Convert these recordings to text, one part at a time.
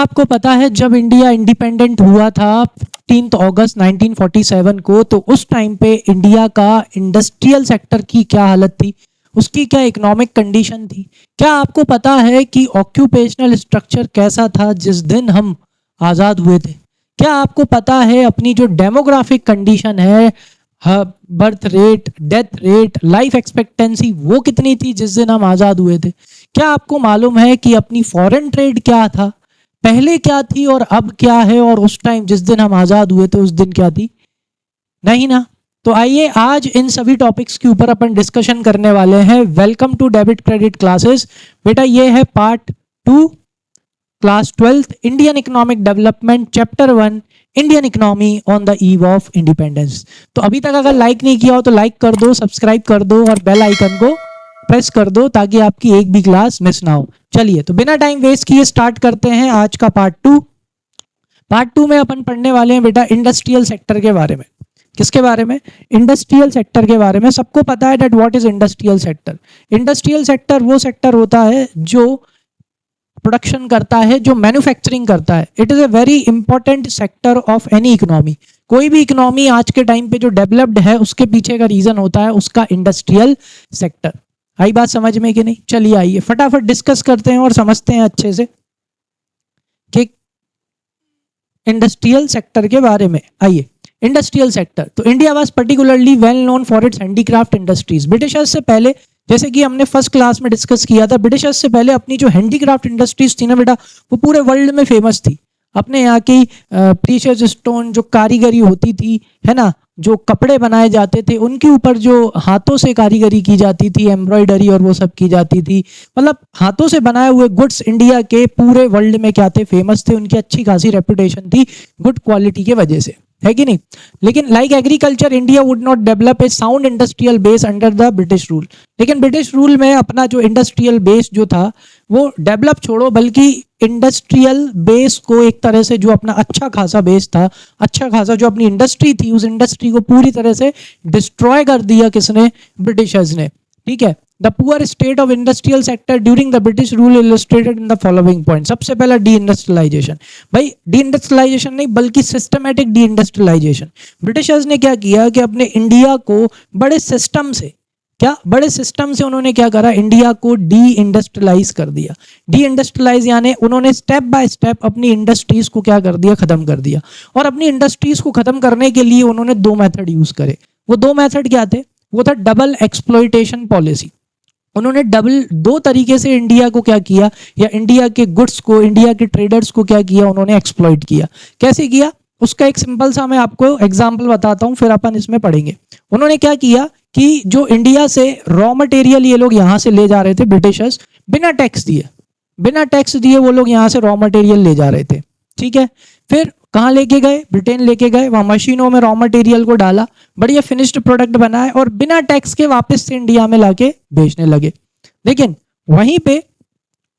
आपको पता है जब इंडिया इंडिपेंडेंट हुआ था 15 अगस्त 1947 को, तो उस टाइम पे इंडिया का इंडस्ट्रियल सेक्टर की क्या हालत थी, उसकी क्या इकोनॉमिक कंडीशन थी? क्या आपको पता है कि ऑक्यूपेशनल स्ट्रक्चर कैसा था जिस दिन हम आज़ाद हुए थे? क्या आपको पता है अपनी जो डेमोग्राफिक कंडीशन है, birth rate, death rate, life expectancy, वो कितनी थी जिस दिन हम आज़ाद हुए थे? क्या आपको मालूम है कि अपनी फॉरेन ट्रेड क्या था, पहले क्या थी और अब क्या है, और उस टाइम जिस दिन हम आज़ाद हुए थे उस दिन क्या थी? नहीं ना। तो आइए आज इन सभी टॉपिक्स के ऊपर अपन डिस्कशन करने वाले हैं। Welcome to debit credit classes. बेटा ये है part 2, class 12th, Indian economic development, chapter 1, Indian economy on the eve of independence. तो अभी तक अगर लाइक नहीं किया हो तो लाइक कर दो, सब्सक्राइब कर दो और बेल आइकन को प्रेस कर दो ताकि आपकी एक भी क्लास मिस ना हो। चलिए तो बिना टाइम वेस्ट किए स्टार्ट करते हैं आज का पार्ट 2। पार्ट 2 में अपन पढ़ने वाले हैं बेटा इंडस्ट्रियल सेक्टर के बारे में। किसके बारे में? इंडस्ट्रियल सेक्टर के बारे में। सबको पता है that what is industrial sector. Industrial sector वो सेक्टर होता है जो प्रोडक्शन करता है, जो मैन्युफैक्चरिंग करता है। It is a very important sector of any economy. कोई भी इकोनॉमी आज के टाइम पे जो डेवलप्ड है उसके पीछे का रीजन होता है उसका इंडस्ट्रियल सेक्टर। आई बात समझ में कि नहीं? चलिए आइए फटाफट डिस्कस करते हैं और समझते हैं अच्छे से कि इंडस्ट्रियल सेक्टर के बारे में। आइए इंडस्ट्रियल सेक्टर। तो India was particularly well known for its handicraft industries. Britishers से पहले, जैसे कि हमने फर्स्ट क्लास में डिस्कस किया था, ब्रिटिशर्स से पहले अपनी जो हैंडीक्राफ्ट इंडस्ट्रीज थी ना बेटा, वो पूरे वर्ल्ड में फेमस थी। अपने यहाँ की प्रीशियस स्टोन, जो कारीगरी होती थी, है ना, जो कपड़े बनाए जाते थे, उनके ऊपर जो हाथों से कारीगरी की जाती थी, एम्ब्रॉयडरी और वो सब की जाती थी, मतलब हाथों से बनाए हुए गुड्स इंडिया के पूरे वर्ल्ड में क्या थे? फेमस थे। उनकी अच्छी खासी रेपुटेशन थी गुड क्वालिटी के वजह से, है कि नहीं? लेकिन like agriculture, India would not develop a sound industrial base under the British rule. लेकिन ब्रिटिश रूल में अपना जो इंडस्ट्रियल बेस जो था वो डेवलप छोड़ो, बल्कि इंडस्ट्रियल बेस को एक तरह से, जो अपना अच्छा खासा बेस था, अच्छा खासा जो अपनी इंडस्ट्री थी, उस इंडस्ट्री को पूरी तरह से डिस्ट्रॉय कर दिया। किसने? ब्रिटिशर्स ने। ठीक है। The poor state of industrial sector during the British rule illustrated in the following point. सबसे पहला डी इंडस्ट्रियलाइजेशन। भाई डी इंडस्ट्रियलाइजेशन नहीं बल्कि सिस्टमैटिक डी इंडस्ट्रियलाइजेशन। ब्रिटिशर्स ने क्या किया कि अपने इंडिया को बड़े सिस्टम से, क्या बड़े सिस्टम से उन्होंने क्या करा? इंडिया को डी इंडस्ट्रियलाइज कर दिया। डी इंडस्ट्रियलाइज यानी उन्होंने स्टेप बाय स्टेप अपनी इंडस्ट्रीज को क्या कर दिया? खत्म कर दिया। और अपनी इंडस्ट्रीज को खत्म करने के लिए उन्होंने दो मेथड यूज करे। वो दो मेथड क्या थे? वो था डबल एक्सप्लॉयटेशन पॉलिसी। उन्होंने दो तरीके से इंडिया को क्या किया, या इंडिया के गुड्स को, इंडिया के ट्रेडर्स को क्या किया? उन्होंने एक्सप्लॉइट किया। कैसे किया? उसका एक सिंपल सा मैं आपको एग्जांपल बताता हूं, फिर अपन इसमें पढ़ेंगे। उन्होंने क्या किया कि जो इंडिया से रॉ मटेरियल ये लोग यहां से ले जा रहे थे, ब्रिटिशर्स, बिना टैक्स दिए वो लोग यहां से रॉ मटेरियल ले जा रहे थे। ठीक है। फिर कहाँ लेके गए? ब्रिटेन लेके गए। वहां मशीनों में रॉ मटेरियल को डाला, बढ़िया फिनिश्ड प्रोडक्ट बनाए और बिना टैक्स के वापस से इंडिया में लाके बेचने लगे। लेकिन वहीं पे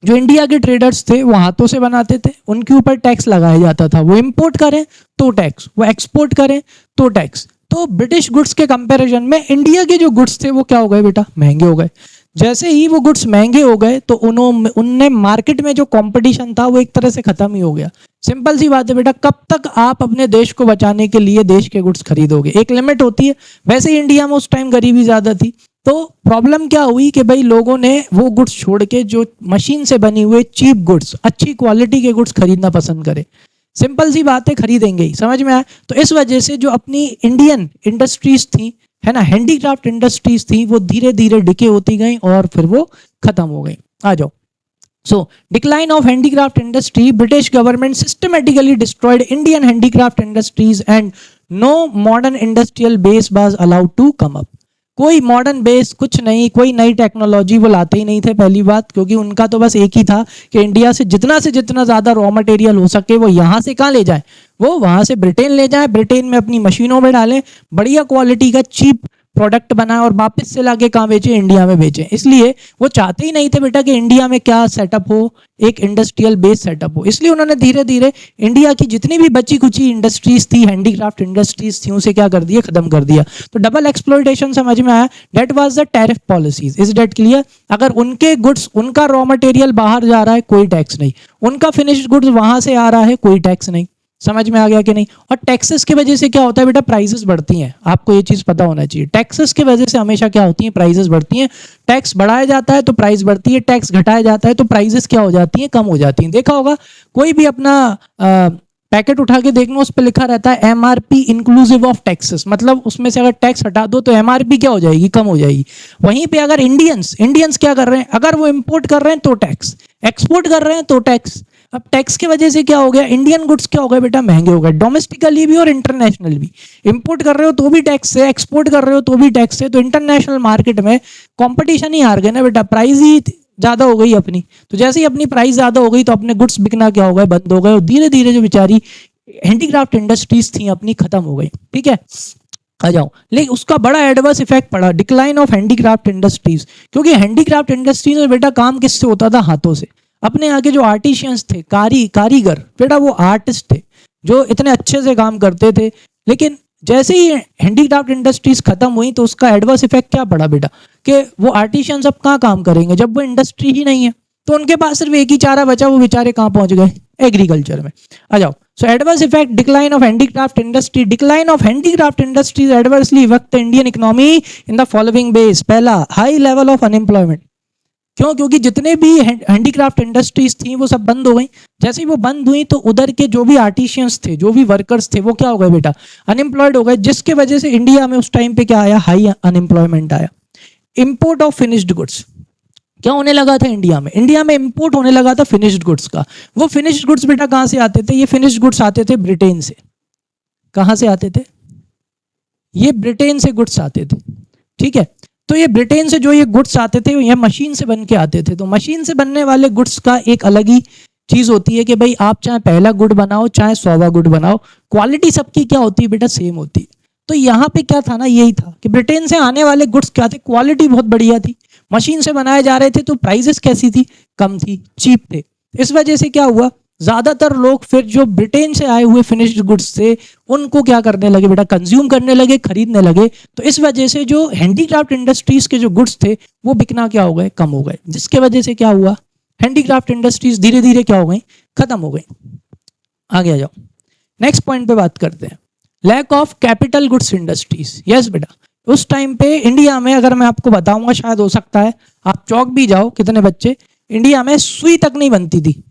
जो इंडिया के ट्रेडर्स थे वो हाथों से बनाते थे, उनके ऊपर टैक्स लगाया जाता था। वो इंपोर्ट करें तो टैक्स, वो एक्सपोर्ट करें तो टैक्स। तो ब्रिटिश गुड्स के कंपैरिजन में इंडिया के जो गुड्स थे वो क्या हो गए बेटा? महंगे हो गए। जैसे ही वो गुड्स महंगे हो गए तो उनने मार्केट में जो कंपटीशन था वो एक तरह से खत्म ही हो गया। सिंपल सी बात है बेटा, कब तक आप अपने देश को बचाने के लिए देश के गुड्स खरीदोगे? एक लिमिट होती है। वैसे ही इंडिया में उस टाइम गरीबी ज्यादा थी, तो प्रॉब्लम क्या हुई कि भाई लोगों ने वो गुड्स छोड़ के जो मशीन से बनी हुए चीप गुड्स, अच्छी क्वालिटी के गुड्स खरीदना पसंद करे। सिंपल सी बात है, खरीदेंगे ही। समझ में आया? तो इस वजह से जो अपनी इंडियन इंडस्ट्रीज थी, है ना, हैंडीक्राफ्ट इंडस्ट्रीज थी, वो धीरे धीरे डिके होती गई और फिर वो खत्म हो गई। आ जाओ। So, decline of handicraft industry, British government systematically destroyed Indian handicraft industries and no modern industrial base was allowed to come up. कोई मॉडर्न बेस, कुछ नहीं, कोई नई टेक्नोलॉजी वो लाते ही नहीं थे। पहली बात, क्योंकि उनका तो बस एक ही था कि इंडिया से जितना ज़्यादा रॉ मटेरियल हो सके वो यहाँ से कहाँ ले जाए? वो वहाँ से ब्रिटेन ले जाए, ब्रिटेन में अपनी मशीनों में डालें, बढ़िया क्वालिटी का चीप प्रोडक्ट बनाए और वापस से लाके कहाँ बेचे, इंडिया में बेचे। इसलिए वो चाहते ही नहीं थे बेटा कि इंडिया में क्या सेटअप हो, एक इंडस्ट्रियल बेस सेटअप हो। इसलिए उन्होंने धीरे धीरे इंडिया की जितनी भी बची कुची इंडस्ट्रीज थी, हैंडीक्राफ्ट इंडस्ट्रीज थी, उसे क्या कर दिया, खत्म कर दिया। तो डबल एक्सप्लॉयटेशन समझ में आया, that was the tariff policies. Is that clear? अगर उनके गुड्स, उनका रॉ मटेरियल बाहर जा रहा है, कोई टैक्स नहीं, उनका फिनिश्ड गुड्स वहां से आ रहा है, कोई टैक्स नहीं। समझ में आ गया कि नहीं? और टैक्सेस की वजह से क्या होता है बेटा, प्राइसेस बढ़ती हैं। आपको ये चीज पता होना चाहिए, टैक्सेस की वजह से हमेशा क्या होती है, प्राइसेस बढ़ती हैं। टैक्स बढ़ाया जाता है तो प्राइस बढ़ती है, टैक्स घटाया जाता है तो प्राइसेस क्या हो जाती हैं, कम हो जाती हैं। देखा होगा कोई भी अपना पैकेट उठा के देखना, उस पर लिखा रहता है एमआरपी इंक्लूसिव ऑफ टैक्सेस, मतलब उसमें से अगर टैक्स हटा दो तो एमआरपी क्या हो जाएगी, कम हो जाएगी। वहीं पे अगर इंडियंस क्या कर रहे हैं, अगर वो इंपोर्ट कर रहे हैं तो टैक्स, एक्सपोर्ट कर रहे हैं तो टैक्स। अब टैक्स की वजह से क्या हो गया, इंडियन गुड्स क्या हो गए बेटा, महंगे हो गए, डोमेस्टिकली भी और इंटरनेशनल भी। इंपोर्ट कर रहे हो तो भी टैक्स है, एक्सपोर्ट कर रहे हो तो भी टैक्स है। तो इंटरनेशनल मार्केट में कंपटीशन ही हार गए ना बेटा, प्राइस ही ज्यादा हो गई अपनी। तो जैसे ही अपनी प्राइस ज्यादा हो गई तो अपने गुड्स बिकना क्या हो गए, बंद हो गए। और धीरे धीरे जो बेचारी हैंडीक्राफ्ट इंडस्ट्रीज थी अपनी, खत्म हो गई। ठीक है, आ जाओ। लेकिन उसका बड़ा एडवर्स इफेक्ट पड़ा, डिक्लाइन ऑफ हैंडीक्राफ्ट इंडस्ट्रीज। क्योंकि हैंडीक्राफ्ट इंडस्ट्रीज में बेटा काम किससे होता था, हाथों से। अपने यहाँ के जो आर्टिशियंस थे, कारीगर बेटा, वो आर्टिस्ट थे जो इतने अच्छे से काम करते थे। लेकिन जैसे ही हैंडीक्राफ्ट इंडस्ट्रीज खत्म हुई तो उसका एडवर्स इफेक्ट क्या पड़ा बेटा, कि वो आर्टिशियंस अब कहाँ काम करेंगे जब वो इंडस्ट्री ही नहीं है। तो उनके पास सिर्फ एक ही चारा बचा, वो बेचारे कहाँ पहुंच गए, एग्रीकल्चर में। आ जाओ। So adverse effect, decline of handicraft industry. Decline of handicraft industries adversely affect the Indian economy in the following ways. पहला, high level of unemployment. क्यों? क्योंकि जितने भी हैंडीक्राफ्ट इंडस्ट्रीज थी वो सब बंद हो गई। जैसे ही वो बंद हुई तो उधर के जो भी आर्टिशियंस थे, जो भी वर्कर्स थे, वो क्या हो गए बेटा, अनएम्प्लॉयड हो गए। जिसके वजह से इंडिया में उस टाइम पे क्या आया, हाई अनएम्प्लॉयमेंट आया। इंपोर्ट ऑफ फिनिश्ड गुड्स क्या होने लगा था इंडिया में इंपोर्ट होने लगा था फिनिश्ड गुड्स का। वो फिनिश्ड गुड्स बेटा कहां से आते थे, ये फिनिश्ड गुड्स आते थे ब्रिटेन से। कहां से आते थे, ये ब्रिटेन से गुड्स आते थे। ठीक है, तो ये ब्रिटेन से जो ये गुड्स आते थे ये मशीन से बन के आते थे। तो मशीन से बनने वाले गुड्स का एक अलग ही चीज होती है कि भाई आप चाहे पहला गुड बनाओ चाहे 100वां गुड बनाओ, क्वालिटी सबकी क्या होती है बेटा, सेम होती है। तो यहाँ पे क्या था ना, यही था कि ब्रिटेन से आने वाले गुड्स क्या थे, क्वालिटी बहुत बढ़िया थी, मशीन से बनाए जा रहे थे, तो प्राइसेस कैसी थी, कम थी, चीप थे। इस वजह से क्या हुआ, ज्यादातर लोग फिर जो ब्रिटेन से आए हुए फिनिश्ड गुड्स थे उनको क्या करने लगे बेटा, कंज्यूम करने लगे, खरीदने लगे। तो इस वजह से जो हैंडीक्राफ्ट इंडस्ट्रीज के जो गुड्स थे वो बिकना क्या हो गए, कम हो गए। जिसके वजह से क्या हुआ, हैंडीक्राफ्ट इंडस्ट्रीज धीरे धीरे क्या हो गई, खत्म हो गई। आगे आ जाओ, नेक्स्ट पॉइंट पे बात करते हैं, lack of capital goods industries. Yes बेटा, उस टाइम पे इंडिया में, अगर मैं आपको बताऊंगा शायद हो सकता है आप चौक भी जाओ, कितने बच्चे, इंडिया में सुई तक नहीं बनती थी।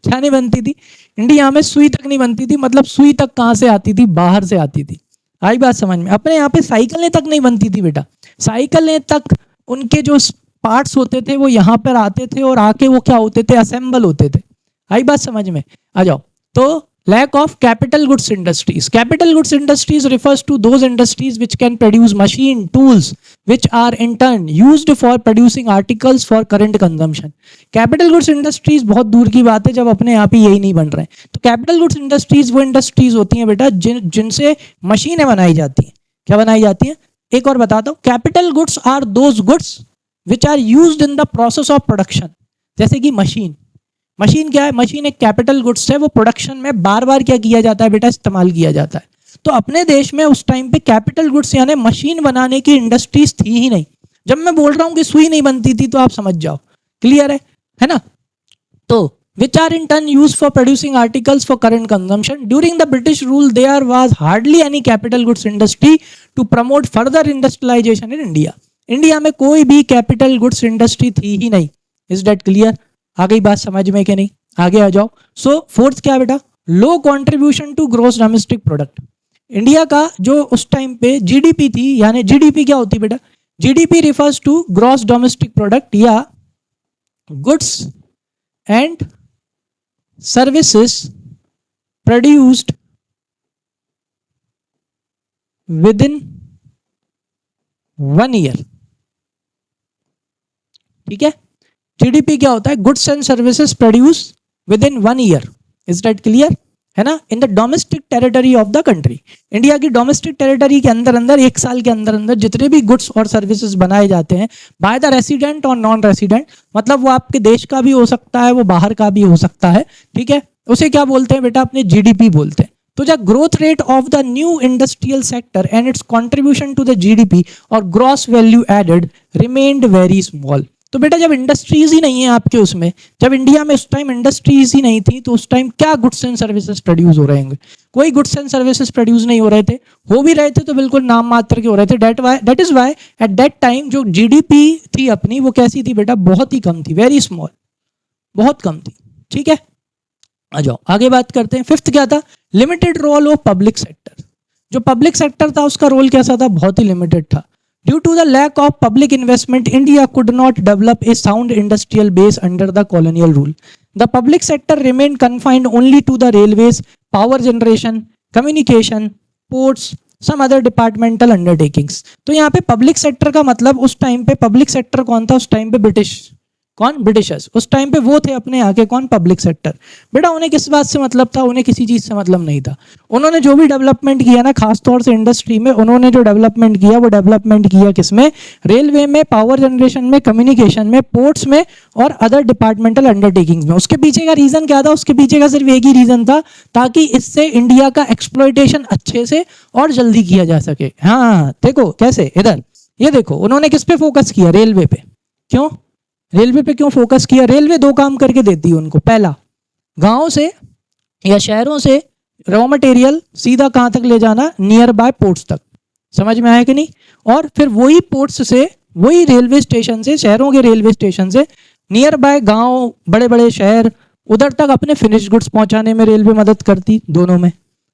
क्या नहीं बनती थी, इंडिया में सुई तक नहीं बनती थी। मतलब सुई तक कहां से आती थी, बाहर से आती थी। आई बात समझ में? अपने यहाँ पे साइकिलें तक नहीं बनती थी बेटा, साइकिलें तक उनके जो पार्ट्स होते थे वो यहाँ पर आते थे और आके वो क्या होते थे, असेंबल होते थे। आई बात समझ में? आ जाओ। तो lack of capital goods industries. Capital goods industries refers to those industries which can produce machine tools which are in turn used for producing articles for current consumption. Capital goods industries बहुत दूर की बात है जब अपने यहाँ पे यही नहीं बन रहे हैं। तो capital goods industries वो इंडस्ट्रीज होती हैं बेटा जिनसे मशीनें बनाई जाती हैं। क्या बनाई जाती हैं, एक और बताता हूँ, capital goods are those goods which are used in the process of production. जैसे कि मशीन क्या है, मशीन एक कैपिटल गुड्स है, वो प्रोडक्शन में बार बार क्या किया जाता है बेटा, इस्तेमाल किया जाता है। तो अपने देश में उस टाइम पे कैपिटल गुड्स यानी मशीन बनाने की इंडस्ट्रीज थी ही नहीं। जब मैं बोल रहा हूं कि सुई नहीं बनती थी तो आप समझ जाओ, क्लियर है ना। तो which are in turn used for producing articles for current consumption. During the British rule there was hardly any capital goods industry to promote further industrialization in India. India में कोई भी कैपिटल गुड्स इंडस्ट्री थी ही नहीं। Is that clear? आ गई बात समझ में कि नहीं? आगे आ जाओ। सो फोर्थ क्या है बेटा, low contribution to gross domestic product. India का जो उस टाइम पे जीडीपी थी, यानी जीडीपी क्या होती है बेटा, GDP refers to gross domestic product या goods and services produced within 1 year. ठीक है, जीडीपी क्या होता है, goods and services produce within 1 year. Is that clear? है ना, in the domestic territory of the country. India की domestic territory के अंदर अंदर एक साल के अंदर अंदर जितने भी गुड्स और सर्विसेज बनाए जाते हैं बाय द रेसिडेंट और नॉन रेसिडेंट, मतलब वो आपके देश का भी हो सकता है, वो बाहर का भी हो सकता है, ठीक है, उसे क्या बोलते हैं बेटा, अपने जीडीपी बोलते हैं। तो the growth rate of the new industrial sector and its contribution to the GDP और gross value added remained very small. तो बेटा जब इंडस्ट्रीज ही नहीं है आपके उसमें, जब इंडिया में उस टाइम इंडस्ट्रीज ही नहीं थी, तो उस टाइम क्या गुड्स एंड सर्विसेज प्रोड्यूस हो रहे होंगे? कोई गुड्स एंड सर्विसेज प्रोड्यूस नहीं हो रहे थे, हो भी रहे थे तो बिल्कुल नाम मात्र के हो रहे थे। That is why at that time जो जीडीपी थी अपनी वो कैसी थी बेटा, बहुत ही कम थी, वेरी स्मॉल, बहुत कम थी, ठीक है। आ जाओ आगे बात करते हैं। फिफ्थ क्या था, limited role of public sector. जो पब्लिक सेक्टर था उसका रोल कैसा था, बहुत ही लिमिटेड था। Due to the lack of public investment India could not develop a sound industrial base under the colonial rule. The public sector remain confined only to the railways, power generation, communication, ports, some other departmental undertakings. तो यहाँ पे public sector का मतलब उस time पे public sector कौन था, उस टाइम पे ब्रिटिश, कौन, ब्रिटिशर्स, उस टाइम पे वो थे अपने यहाँ के, कौन, पब्लिक सेक्टर। बेटा उन्हें किस बात से मतलब था, उन्हें किसी चीज से मतलब नहीं था। उन्होंने जो भी डेवलपमेंट किया ना, खासतौर से इंडस्ट्री में उन्होंने जो डेवलपमेंट किया वो डेवलपमेंट किया किसमें, रेलवे में, पावर जनरेशन में, कम्युनिकेशन में, पोर्ट्स में और अदर डिपार्टमेंटल अंडरटेकिंग्स में। उसके पीछे का रीजन क्या था, उसके पीछे का सिर्फ एक ही रीजन था, ताकि इससे इंडिया का एक्सप्लॉयटेशन अच्छे से और जल्दी किया जा सके। हाँ देखो कैसे, इधर ये देखो उन्होंने किस पे फोकस किया, रेलवे पे। क्यों रेलवे पे क्यों फोकस किया, रेलवे दो काम करके देती है उनको। पहला, गांव से या शहरों से रॉ मटेरियल सीधा कहां तक ले जाना, नियर बाय पोर्ट्स तक, समझ में आया कि नहीं। और फिर वही पोर्ट्स से, वही रेलवे स्टेशन से, शहरों के रेलवे स्टेशन से नियर बाय गांव, बड़े बड़े शहर, उधर तक अपने फिनिश गुड्स पहुंचाने में रेलवे मदद करती, दोनों में।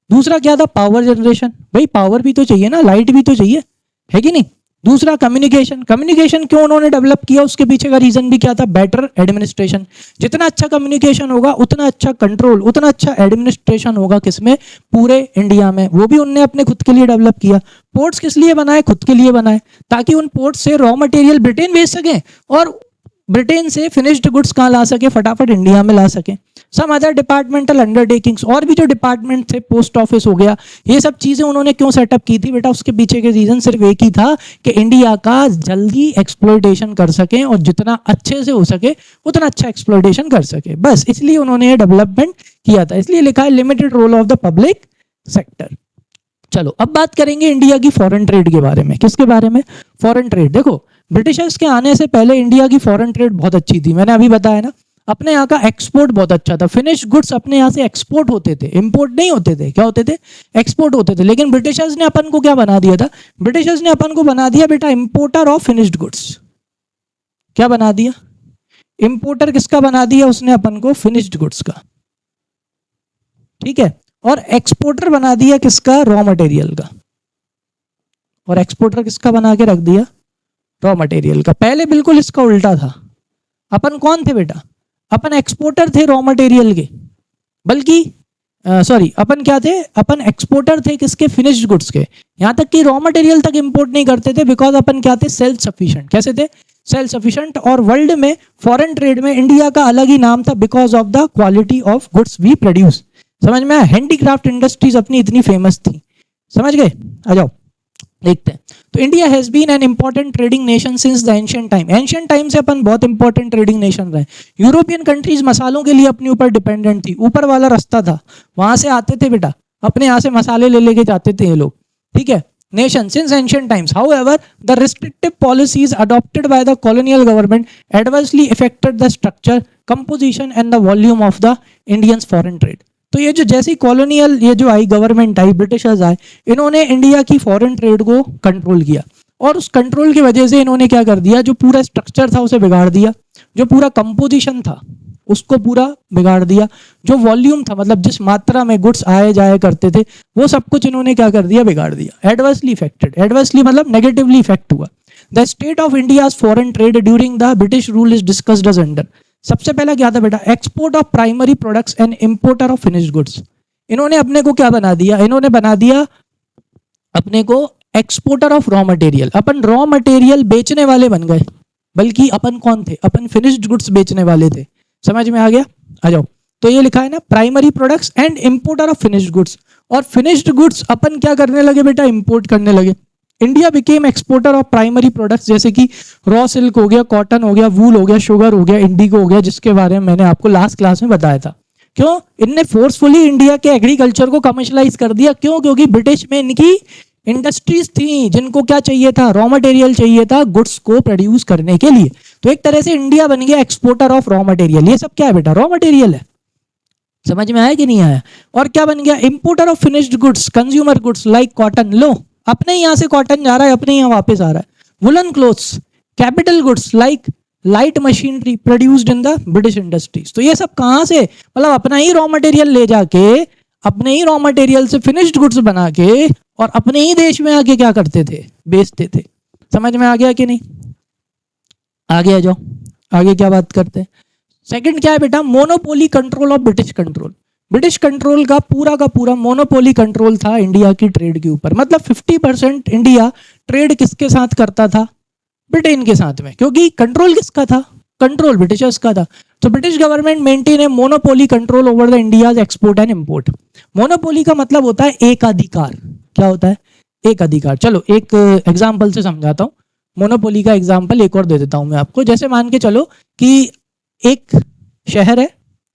दूसरा क्या था, पावर जनरेशन, भाई पावर भी तो चाहिए ना, लाइट भी तो चाहिए, है कि नहीं। दूसरा कम्युनिकेशन, कम्युनिकेशन क्यों उन्होंने डेवलप किया, उसके पीछे का रीजन भी क्या था, बेटर एडमिनिस्ट्रेशन। जितना अच्छा कम्युनिकेशन होगा उतना अच्छा कंट्रोल, उतना अच्छा एडमिनिस्ट्रेशन होगा किसमें, पूरे इंडिया में। वो भी उनने अपने खुद के लिए डेवलप किया। पोर्ट्स किस लिए बनाए, खुद के लिए बनाए, ताकि उन पोर्ट्स से रॉ मटेरियल ब्रिटेन भेज सकें और ब्रिटेन से फिनिश्ड गुड्स कहाँ ला सके, फटाफट इंडिया में ला सके। सम अदर डिपार्टमेंटल अंडरटेकिंग्स, और भी जो डिपार्टमेंट थे, पोस्ट ऑफिस हो गया, ये सब चीजें उन्होंने क्यों सेटअप की थी बेटा, उसके पीछे के रीजन सिर्फ एक ही था कि इंडिया का जल्दी एक्सप्लॉयटेशन कर सकें और जितना अच्छे से हो सके उतना अच्छा एक्सप्लॉयटेशन कर सके, बस इसलिए उन्होंने ये डेवलपमेंट किया था। इसलिए लिखा है limited role of the public sector. चलो अब बात करेंगे इंडिया की फॉरेन ट्रेड के बारे में। किसके बारे में, फॉरेन ट्रेड। देखो ब्रिटिशर्स के आने से पहले इंडिया की फॉरेन ट्रेड बहुत अच्छी थी, मैंने अभी बताया ना। अपने यहाँ का एक्सपोर्ट बहुत अच्छा था, फिनिश गुड्स अपने यहाँ से एक्सपोर्ट होते थे, इंपोर्ट नहीं होते थे। क्या होते थे, एक्सपोर्ट होते थे। लेकिन ब्रिटिशर्स ने अपन को क्या बना दिया था, ब्रिटिशर्स ने अपन को बना दिया बेटा इंपोर्टर ऑफ फिनिश्ड गुड्स। क्या बना दिया, इंपोर्टर किसका बना दिया उसने, अपन को फिनिश्ड गुड्स का, ठीक है। और एक्सपोर्टर बना दिया किसका, रॉ मटेरियल का। और एक्सपोर्टर किसका बना के रख दिया, रॉ मटेरियल का। पहले बिल्कुल इसका उल्टा था। अपन कौन थे बेटा, अपन एक्सपोर्टर थे रॉ मटेरियल के, बल्कि सॉरी अपन क्या थे, अपन एक्सपोर्टर थे किसके, फिनिश्ड गुड्स के। यहां तक कि रॉ मटेरियल तक इंपोर्ट नहीं करते थे, बिकॉज अपन क्या थे, सेल्फ सफिशिएंट। कैसे थे, सेल्फ सफिशिएंट। और वर्ल्ड में फॉरेन ट्रेड में इंडिया का अलग ही नाम था, because of the quality of goods we produce. समझ में आया, हैंडीक्राफ्ट इंडस्ट्रीज अपनी इतनी फेमस थी, समझ गए। आ जाओ देखते हैं। तो India has been an important trading nation since the ancient time. Ancient time से अपन बहुत इंपॉर्टेंट ट्रेडिंग नेशन रहे। यूरोपियन कंट्रीज मसालों के लिए अपने ऊपर डिपेंडेंट थी, ऊपर वाला रास्ता था, वहां से आते थे बेटा, अपने यहाँ से मसाले ले लेके जाते थे ये लोग, ठीक है। Nation since ancient times. However, the restrictive policies adopted by the colonial government adversely affected the structure, composition and the volume of the Indians foreign trade. तो ये जो जैसी कॉलोनियल ये जो आई गवर्नमेंट आई, ब्रिटिशर्स आए, इन्होंने इंडिया की फॉरेन ट्रेड को कंट्रोल किया। और उस कंट्रोल की वजह से इन्होंने क्या कर दिया, जो पूरा स्ट्रक्चर था उसे बिगाड़ दिया, जो पूरा कंपोजिशन था उसको पूरा बिगाड़ दिया, जो वॉल्यूम था मतलब जिस मात्रा में गुड्स आए जाए करते थे वो सब कुछ इन्होंने क्या कर दिया, बिगाड़ दिया। एडवर्सली इफेक्टेड, एडवर्सली मतलब नेगेटिवली इफेक्ट हुआ। The state of India's foreign trade during the British rule is discussed as under. सबसे पहला क्या था बेटा, export of primary products and importer of finished goods. इन्होंने अपने को क्या बना दिया, इन्होंने बना दिया अपने को exporter of raw material. Upon raw material बेचने वाले बन गए, बल्कि अपन कौन थे, अपन फिनिश्ड गुड्स बेचने वाले थे। समझ में आ गया, आ जाओ। तो ये लिखा है ना, primary products and importer of finished goods. और फिनिश्ड गुड्स अपन क्या करने लगे बेटा, इंपोर्ट करने लगे। India became exporter of primary products, जैसे कि रॉ सिल्क हो गया, कॉटन हो गया, वूल हो गया, शुगर हो गया, इंडिगो हो गया, जिसके बारे में मैंने आपको लास्ट क्लास में बताया था। क्यों? इनने फोर्सफुली इंडिया के एग्रीकल्चर को कमर्शलाइज कर दिया। क्यों? क्योंकि ब्रिटिश में इनकी इंडस्ट्रीज थी जिनको क्या चाहिए था, रॉ मटेरियल चाहिए था गुड्स को प्रोड्यूस करने के लिए। तो एक तरह से इंडिया बन गया एक्सपोर्टर ऑफ रॉ मटेरियल। ये सब क्या है बेटा, रॉ मटेरियल है। समझ में आया कि नहीं आया? और क्या बन गया, importer of finished goods, consumer goods like cotton. लो, अपने यहां से कॉटन जा रहा है, अपने यहां वापस आ रहा है। Woollen clothes, capital goods like light machinery produced in the British industries. तो ये सब कहां से, मतलब अपना ही रॉ मटेरियल ले जाके, अपने ही रॉ मटेरियल से फिनिश्ड गुड्स बना के और अपने ही देश में आके क्या करते थे, बेचते थे। समझ में आ गया कि नहीं? आगे आ जाओ, आगे क्या बात करते हैं। सेकंड क्या है बेटा, monopoly control of British control. British control का पूरा मोनोपोली कंट्रोल था इंडिया की ट्रेड के ऊपर। मतलब 50% इंडिया ट्रेड किसके साथ करता था, ब्रिटेन के साथ में। क्योंकि कंट्रोल किसका था, कंट्रोल ब्रिटिशर्स का था। तो British government maintain a monopoly control over the India's export and import. Monopoly का मतलब होता है एक अधिकार। क्या होता है, एक अधिकार। चलो एक एग्जाम्पल से समझाता हूँ। मोनोपोली का एग्जाम्पल एक और दे देता हूं मैं आपको। जैसे मान के चलो कि एक शहर है,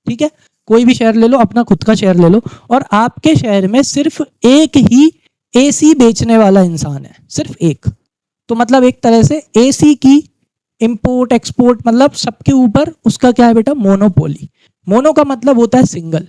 ठीक है, कोई भी शहर ले लो, अपना खुद का शहर ले लो, और आपके शहर में सिर्फ एक ही एसी बेचने वाला इंसान है, सिर्फ एक। तो मतलब एक तरह से एसी की इंपोर्ट एक्सपोर्ट, मतलब सबके ऊपर उसका क्या है बेटा, मोनोपोली। मोनो का मतलब होता है सिंगल,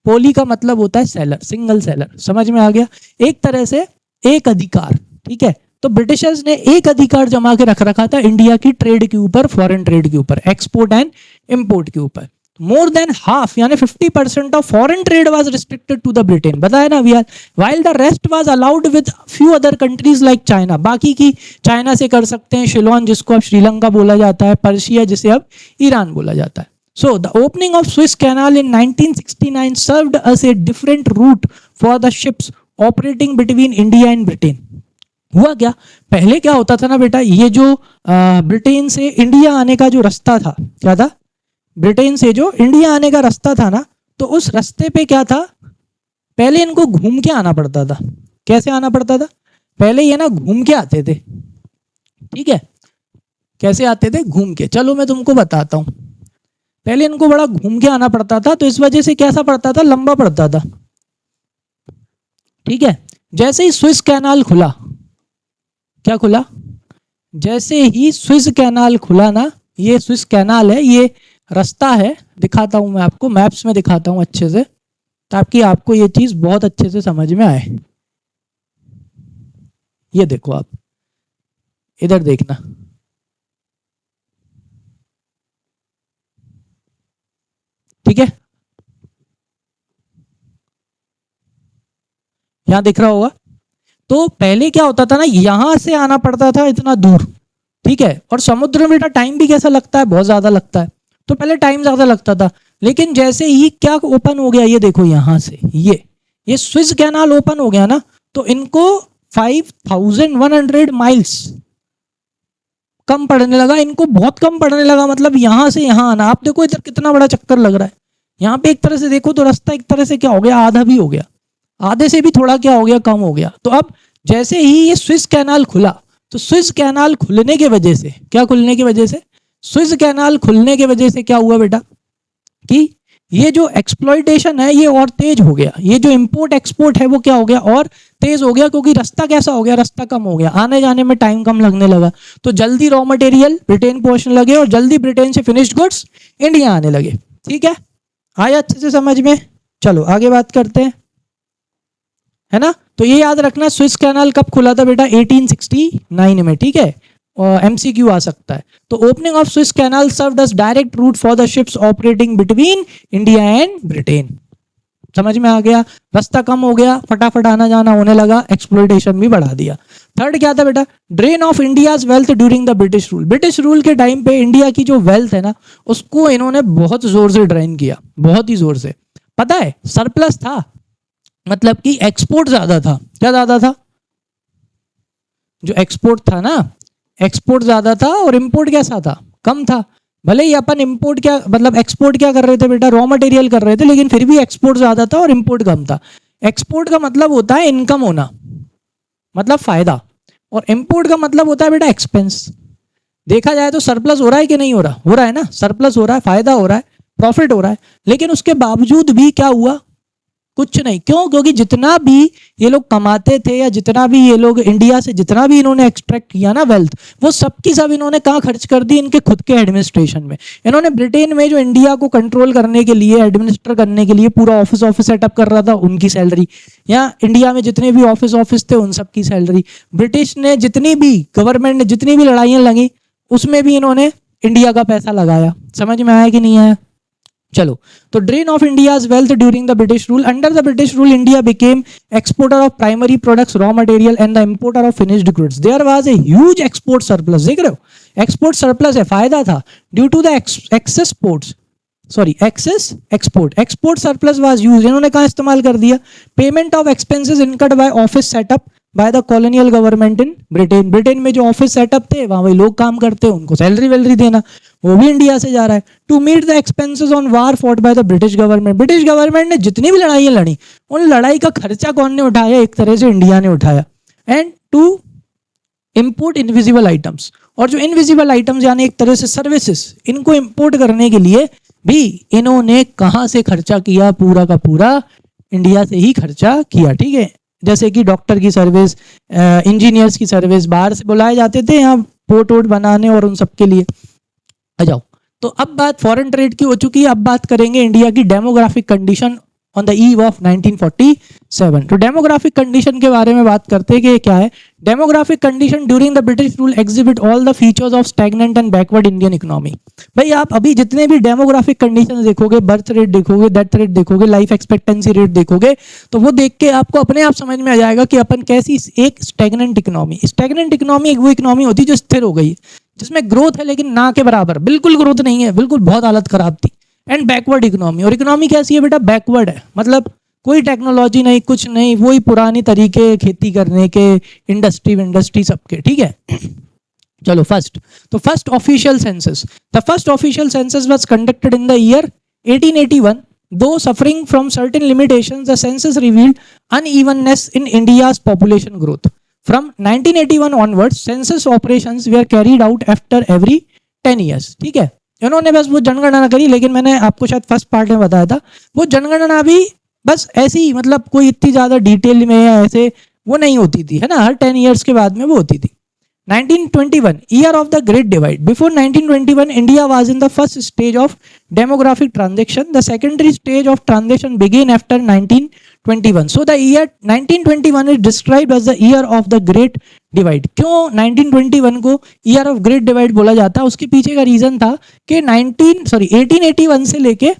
पोली का मतलब होता है सेलर, सिंगल सेलर। समझ में आ गया? एक तरह से एक अधिकार, ठीक है। तो ब्रिटिशर्स ने एक अधिकार जमा के रख रखा था इंडिया की ट्रेड के ऊपर, फॉरेन ट्रेड के ऊपर, एक्सपोर्ट एंड इंपोर्ट के ऊपर। मोर देन हाफ यानी 50% of foreign trade was restricted to the Britain. बताया ना अभी, while the rest was allowed with few other countries like China. बाकी की चाइना से कर सकते हैं, शिलोन जिसको अब श्रीलंका बोला जाता है, पर्शिया जिसे अब ईरान बोला जाता है। So the opening of Suez Canal in 1969 served as a different route for the ships operating between India and Britain. हुआ क्या, पहले क्या होता था ना बेटा, ये जो ब्रिटेन से इंडिया आने का जो रास्ता था, क्या था, ब्रिटेन से जो इंडिया आने का रास्ता था ना, तो उस रास्ते पे क्या था, पहले इनको घूम के आना पड़ता था। कैसे आना पड़ता था, पहले ये ना घूम के आते थे, ठीक है। कैसे आते थे, घूम के। चलो मैं तुमको बताता हूं। पहले इनको बड़ा घूम के आना पड़ता था, तो इस वजह से कैसा पड़ता था, लंबा पड़ता था, ठीक है। जैसे ही स्विस कैनाल खुला, क्या खुला, जैसे ही स्विस कैनाल खुला ना, ये स्विस कैनाल है, ये रास्ता है, दिखाता हूं मैं आपको, मैप्स में दिखाता हूं अच्छे से, ताकि आपको ये चीज बहुत अच्छे से समझ में आए। ये देखो, आप इधर देखना, ठीक है, यहां दिख रहा होगा। तो पहले क्या होता था ना, यहां से आना पड़ता था इतना दूर, ठीक है। और समुद्र में बेटा टाइम भी कैसा लगता है, बहुत ज्यादा लगता है। तो पहले टाइम ज्यादा लगता था, लेकिन जैसे ही क्या ओपन हो गया, ये देखो यहां से ये स्विस कैनाल ओपन हो गया ना, तो इनको 5100 माइल्स कम पड़ने लगा, इनको बहुत कम पड़ने लगा। मतलब यहां से यहां आना, आप देखो इधर कितना बड़ा चक्कर लग रहा है। यहाँ पे एक तरह से देखो तो रास्ता एक तरह से क्या हो गया, आधा भी हो गया, आधे से भी थोड़ा क्या हो गया, कम हो गया। तो अब जैसे ही ये स्विस कैनाल खुला, तो स्विस कैनाल खुलने की वजह से, क्या खुलने की वजह से, स्विस कैनाल खुलने की वजह से क्या हुआ बेटा, कि ये जो एक्सप्लॉइटेशन है ये और तेज हो गया। ये जो इंपोर्ट एक्सपोर्ट है वो क्या हो गया, और तेज हो गया, क्योंकि रास्ता कैसा हो गया, रास्ता कम हो गया, आने जाने में टाइम कम लगने लगा। तो जल्दी रॉ मटेरियल ब्रिटेन पहुंचने लगे, और जल्दी ब्रिटेन से फिनिश्ड गुड्स इंडिया आने लगे। ठीक है, आया अच्छे से समझ में? चलो आगे बात करते हैं, है ना। तो ये याद रखना, स्विस कैनाल कब खुला था बेटा, 1869 में, ठीक है। MCQ आ सकता है। तो opening of Suez canal served as direct route for the ships operating between India and Britain. समझ में आ गया, रास्ता कम हो गया, फटाफट आना जाना होने लगा, एक्सप्लोइटेशन भी बढ़ा दिया। थर्ड क्या था बेटा, drain of India's wealth during the British rule. British rule के टाइम पे इंडिया की जो वेल्थ है ना, उसको इन्होंने बहुत जोर से ड्रेन किया, बहुत ही जोर से। पता है, सरप्लस था, मतलब कि एक्सपोर्ट ज्यादा था। क्या ज्यादा था, जो एक्सपोर्ट था ना, एक्सपोर्ट ज्यादा था, और इंपोर्ट कैसा था, कम था। भले ही अपन इंपोर्ट क्या मतलब एक्सपोर्ट क्या कर रहे थे बेटा, रॉ मटेरियल कर रहे थे, लेकिन फिर भी एक्सपोर्ट ज़्यादा था और इंपोर्ट कम था। एक्सपोर्ट का मतलब होता है इनकम होना, मतलब फायदा, और इंपोर्ट का मतलब होता है बेटा एक्सपेंस। देखा जाए तो सरप्लस हो रहा है कि नहीं हो रहा, हो रहा है ना, सरप्लस हो रहा है, फायदा हो रहा है, प्रॉफिट हो रहा है, लेकिन उसके बावजूद भी क्या हुआ, कुछ नहीं। क्यों? क्योंकि जितना भी ये लोग कमाते थे या जितना भी ये लोग इंडिया से जितना भी इन्होंने एक्सट्रैक्ट किया ना वेल्थ, वो सब की सब इन्होंने कहाँ खर्च कर दी, इनके खुद के एडमिनिस्ट्रेशन में। इन्होंने ब्रिटेन में जो इंडिया को कंट्रोल करने के लिए, एडमिनिस्टर करने के लिए पूरा ऑफिस सेटअप कर रहा था, उनकी सैलरी, या इंडिया में जितने भी ऑफिस थे उन सब की सैलरी, ब्रिटिश ने जितनी भी गवर्नमेंट ने जितनी भी लड़ाइयाँ लगी उसमें भी इन्होंने इंडिया का पैसा लगाया। समझ में आया कि नहीं आया? चलो, तो drain of India's wealth during the British rule. Under the British rule India became exporter of primary products, raw material and the importer of finished goods. There was a huge export surplus. देख रहे हो, export surplus है, फायदा था, due to the excess ports, sorry excess export, export surplus was use. इन्होंने कहाँ इस्तेमाल कर दिया? Payment of expenses incurred by office setup by the colonial government in Britain. Britain में जो ऑफिस सेटअप थे वहां वही लोग काम करते, उनको सैलरी वैलरी देना, वो भी इंडिया से जा रहा है। To meet the expenses on war fought by the British government. British government ने जितनी भी लड़ाइयाँ लड़ी, उन लड़ाई का खर्चा कौन ने उठाया? एक तरह से इंडिया ने उठाया। And to import invisible items, और जो इनविजिबल आइटम्स यानी एक तरह से सर्विसेज, इनको इंपोर्ट करने के लिए भी इन्होंने कहाँ से खर्चा किया? पूरा का पूरा इंडिया से ही खर्चा किया। ठीक है, जैसे कि डॉक्टर की सर्विस, इंजीनियर्स की सर्विस बाहर से बुलाए जाते थे यहाँ पोर्ट वोट बनाने और उन सब के लिए। आ जाओ, तो अब बात फॉरेन ट्रेड की हो चुकी है, अब बात करेंगे इंडिया की demographic condition on the eve of 1947। तो डेमोग्राफिक कंडीशन के बारे में बात करते हैं कि क्या है। Demographic condition during the British rule exhibit all the features of stagnant and backward Indian economy. भाई आप अभी जितने भी डेमोग्राफिक कंडीशन देखोगे, बर्थ रेट देखोगे, डेथ रेट देखोगे, लाइफ एक्सपेक्टेंसी रेट देखोगे, तो वो देख के आपको अपने आप समझ में आ जाएगा कि अपन कैसी एक स्टैग्नेंट इकोनॉमी, स्टैग्नेंट इकोनॉमी एक वो इकोनॉमी होती है जो स्थिर हो गई, जिसमें ग्रोथ है लेकिन ना के बराबर, बिल्कुल ग्रोथ नहीं है, बिल्कुल बहुत हालत खराब थी। एंड बैकवर्ड इकोनॉमी, और इकोनॉमी कैसी है बेटा? बैकवर्ड है, मतलब कोई टेक्नोलॉजी नहीं, कुछ नहीं, वही पुरानी तरीके खेती करने के, इंडस्ट्री सबके। ठीक है, चलो फर्स्ट, तो first official census, the first official census was conducted in the year 1881। Though suffering from certain limitations, the census revealed unevenness in India's population growth. From 1981 onwards, census operations were carried out after every 10 years. ठीक है, इन्होंने बस वो जनगणना करी, लेकिन मैंने आपको शायद फर्स्ट पार्ट में बताया था, वो जनगणना भी बस ऐसी ही, मतलब कोई इतनी ज़्यादा डिटेल में या ऐसे वो नहीं होती थी, है ना, हर 10 ईयर्स के बाद में वो होती थी। 1921, year of the Great Divide. Before 1921, India was in the first stage of demographic transition. The secondary stage of transition began after 1921. So the year 1921 is described as the year of the Great Divide. क्यों 1921 को year of Great Divide बोला जाता है? उसके पीछे का reason था कि 1881 से लेके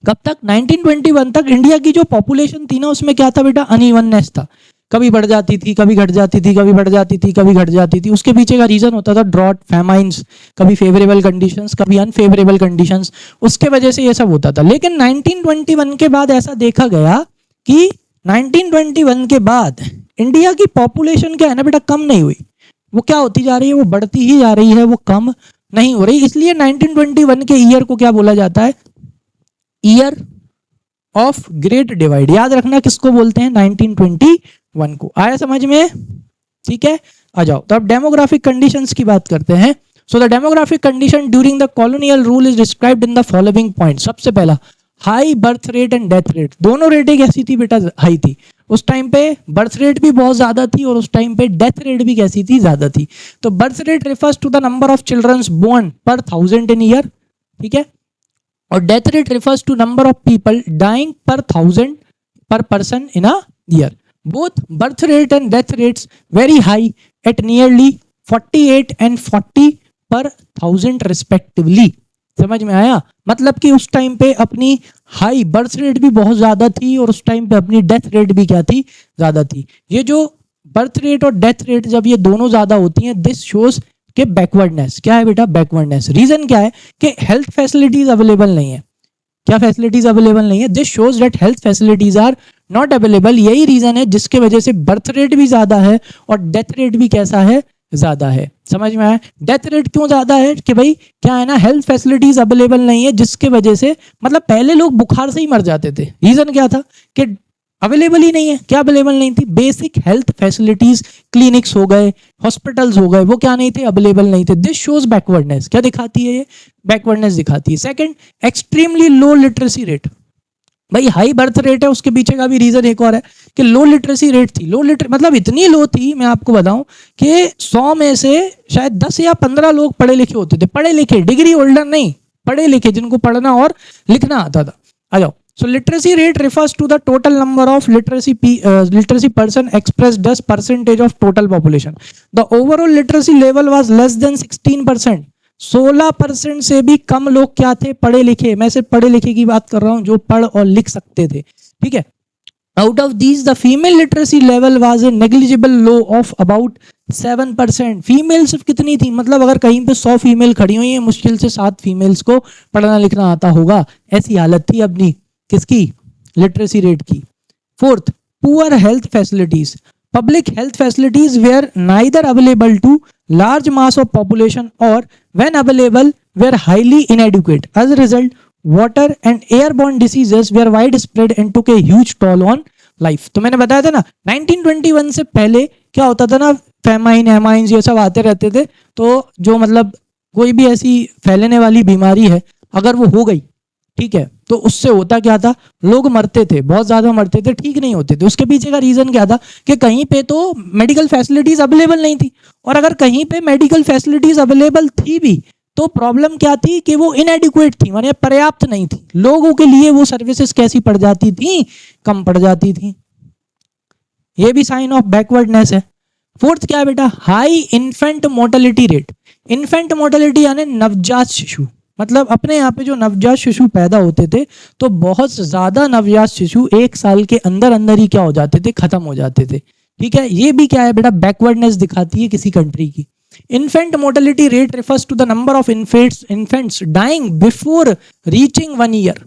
कब तक? 1921 तक इंडिया की जो पॉपुलेशन थी ना, उसमें क्या था बेटा? अनइवननेस था, कभी बढ़ जाती थी, कभी घट जाती थी, कभी बढ़ जाती थी, कभी घट जाती थी। उसके पीछे का रीजन होता था ड्रॉट, फैमाइंस, कभी फेवरेबल कंडीशंस, कभी अनफेवरेबल कंडीशंस, उसके वजह से ये सब होता था। लेकिन 1921 के बाद ऐसा देखा गया कि 1921 के बाद इंडिया की पॉपुलेशन क्या है ना बेटा, कम नहीं हुई, वो क्या होती जा रही है? वो बढ़ती ही जा रही है, वो कम नहीं हो रही। इसलिए 1921 के ईयर को क्या बोला जाता है? Year of great divide. याद रखना किसको बोलते हैं? 1921 को। आया समझ में? ठीक है, आ जाओ, तो अब डेमोग्राफिक कंडीशंस की बात करते हैं। So the demographic condition during the colonial rule is described in the following point. सबसे पहला, high birth rate and death rate. दोनों रेटें कैसी थी बेटा? हाई थी। उस टाइम पे बर्थ रेट भी बहुत ज्यादा थी और उस टाइम पे डेथ रेट भी कैसी थी? ज्यादा थी। तो birth rate refers to the number of childrens born per 1000 in year, ठीक है, और death rate refers to number of people dying per 1000 per person in a year. Both birth rate and death rates very high at nearly 48 and 40 per 1000 respectively. समझ में आया? मतलब कि उस time पे अपनी हाई बर्थ रेट भी बहुत ज्यादा थी और उस टाइम पे अपनी डेथ रेट भी क्या थी? ज्यादा थी। ये जो बर्थ रेट और डेथ रेट जब ये दोनों ज्यादा होती हैं, दिस शोज के बैकवर्डनेस। क्या है बेटा? बैकवर्डनेस। रीजन क्या है? कि हेल्थ फैसिलिटीज अवेलेबल नहीं है। क्या फैसिलिटीज अवेलेबल नहीं है? This shows that health facilities are not available. यही रीजन है जिसके वजह से बर्थ रेट भी ज्यादा है और डेथ रेट भी कैसा है? ज्यादा है। समझ में आया? डेथ रेट क्यों ज्यादा है कि भाई क्या है ना, हेल्थ फैसिलिटीज अवेलेबल नहीं है, जिसके वजह से मतलब पहले लोग बुखार से ही मर जाते थे। रीजन क्या था कि अवेलेबल ही नहीं है। क्या अवेलेबल नहीं थी? बेसिक हेल्थ फैसिलिटीज, क्लिनिक्स हो गए, हॉस्पिटल्स हो गए, वो क्या नहीं थे? अवेलेबल नहीं थे। This shows backwardness. क्या दिखाती है ये? बैकवर्डनेस दिखाती है। Second, extremely low literacy rate. भाई हाई बर्थ रेट है, उसके पीछे का भी रीजन एक और है कि लो लिटरेसी रेट थी। लो लिटर मतलब इतनी लो थी, मैं आपको बताऊं कि 100 में से शायद 10 या 15 लोग पढ़े लिखे होते थे। पढ़े लिखे, डिग्री होल्डर नहीं, पढ़े लिखे, जिनको पढ़ना और लिखना आता था। आ जाओ। So literacy rate refers to the total number of literacy person expressed as percentage of total population. The overall literacy level was less than 16%. 16% से भी कम लोग क्या थे? पढ़े लिखे। मैं सिर्फ पढ़े लिखे की बात कर रहा हूं, जो पढ़ और लिख सकते थे। ठीक है। Out of these the female literacy level was a negligible low of about 7%। Female सिर्फ कितनी थी? मतलब अगर कहीं पे 100 फीमेल खड़ी हुई है, मुश्किल से 7 फीमेल्स को पढ़ना लिखना आता होगा। ऐसी हालत थी अपनी किसकी? लिटरेसी रेट की। Fourth, poor health facilities. Public health facilities were neither available to large mass of population or when available were highly inadequate. As a result, water and airborne diseases were widespread and took a huge toll on life. तो मैंने बताया था ना 1921 से पहले क्या होता था ना, फेमाइन हेमाइंस ये सब आते रहते थे। तो जो मतलब कोई भी ऐसी फैलने वाली बीमारी है अगर वो हो गई, ठीक है, तो उससे होता क्या था? लोग मरते थे, बहुत ज्यादा मरते थे, ठीक नहीं होते थे। उसके पीछे का रीजन क्या था कि कहीं पे तो मेडिकल फैसिलिटीज अवेलेबल नहीं थी, और अगर कहीं पे मेडिकल फैसिलिटीज अवेलेबल थी भी तो प्रॉब्लम क्या थी कि वो इनएडिक्वेट थी, माने पर्याप्त नहीं थी। लोगों के लिए वो सर्विसेज कैसी पड़ जाती थी? कम पड़ जाती थी। ये भी साइन ऑफ बैकवर्डनेस है। फोर्थ क्या है बेटा? High infant mortality rate. Infant mortality यानी नवजात शिशु, मतलब अपने यहाँ पे जो नवजात शिशु पैदा होते थे तो बहुत ज्यादा नवजात शिशु 1 साल के अंदर अंदर ही क्या हो जाते थे? खत्म हो जाते थे। ठीक है, ये भी क्या है बेटा? बैकवर्डनेस दिखाती है किसी कंट्री की। Infant mortality rate refers to the number of infants dying before reaching 1 year.